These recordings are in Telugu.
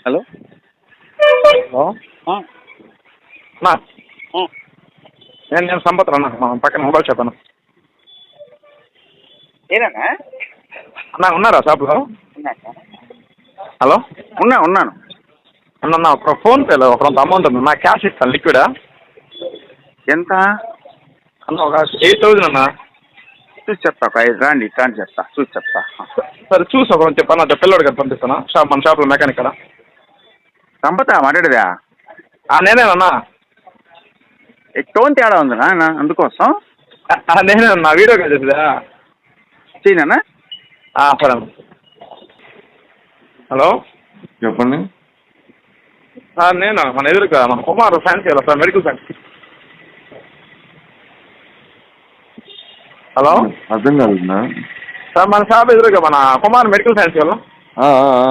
హలో హలో అన్నా ఆ. నేను సంపత్ అన్న మా పక్కన మొబైల్ షాప్ అన్న. ఏనన్నా అన్నా ఉన్నారా షాప్లో? హలో ఉన్నాను. అన్న ఒక ఫోన్పేలో కొంత అమౌంట్ ఉంది, నాకు క్యాష్ ఇస్తాను లిక్విడా ఎంత? అన్న ఒక 8,000 అన్న. చూసి చెప్తా, ఒక 5 రాండి చెప్తా, చూసి చెప్తా. సరే చూసి ఒక చెప్పాను, అదే పిల్లోడి గారు పంపిస్తాను మన షాప్లో మెకానిక్ కదా. సంపత మాట్లాడేదా? నేనేనన్నా. టోన్ తేడా ఉందినా అందుకోసం నేనేనన్నా, వీడియో కాల్ చేసేదా. చేయనా? సరే అన్న. హలో చెప్పండి. నేను మన ఎదురుగా మన కుమార్ ఫ్యాన్సీ కదా సార్, మెడికల్ ఫ్యాన్సీ. హలో అర్థం కాదున్నా. సార్ మన షాప్ ఎదురుగా మన కుమార్ మెడికల్ ఫ్యాన్సీ వాళ్ళు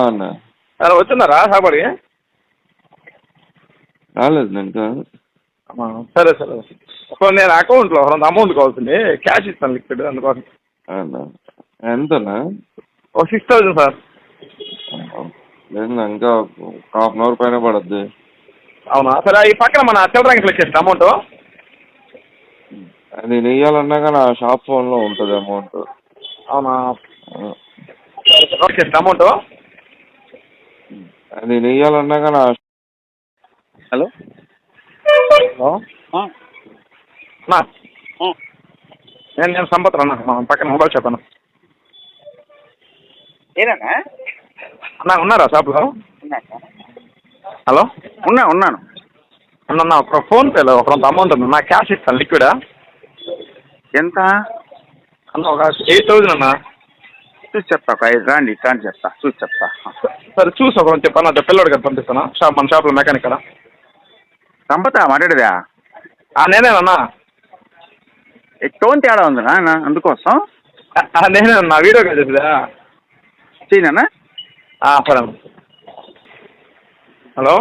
అన్న సార్ వచ్చిన్నారా షాప్ అడిగి? రాలేదు ఇంకా. సరే సరే సో నేను అకౌంట్లో కొంత అమౌంట్ కావాల్సింది, క్యాష్ ఇస్తాను లిక్విడ్ అందుకోసం. ఎంతనా? ఒక 6,000 సార్. లేదు ఇంకా హాఫ్ అన్ అవర్ పైన పడద్ది. అవునా సరే, ఈ పక్కన మన చిల్డ్రన్కి వచ్చేసి అమౌంట్ అది నెయ్యాలన్నా కానీ ఆ షాప్ ఫోన్లో ఉంటుంది అమౌంట్. అవునా వచ్చేసి అమౌంట్ అది నెయ్యాలన్నా కానీ హలో హలో అన్నా నేను సంపత్ అన్న మా పక్కన మొబైల్ షాప్ అన్న. ఏనన్నా అన్నా ఉన్నారా షాప్లో? హలో ఉన్నాను. అన్న ఒక ఫోన్పేలో కొంత అమౌంట్ ఉంది, నాకు క్యాష్ ఇస్తాను లిక్విడా ఎంత? అన్న ఒక 8,000 అన్న. చూసి చెప్తా, ఒక 5 రాండి చెప్తా, చూసి చెప్తా. సరే చూసి ఒక చెప్పాను, అదే పిల్లోడి గారు పంపిస్తాను మన షాప్లో మెకానిక్ కదా. సంపత మాట్లాడేదా? నేనేనన్నా. టోన్ తేడా ఉందినా అందుకోసం నేనేనన్నా, వీడియో కాల్ చేసేదా. చేయనా? సరే అన్న. హలో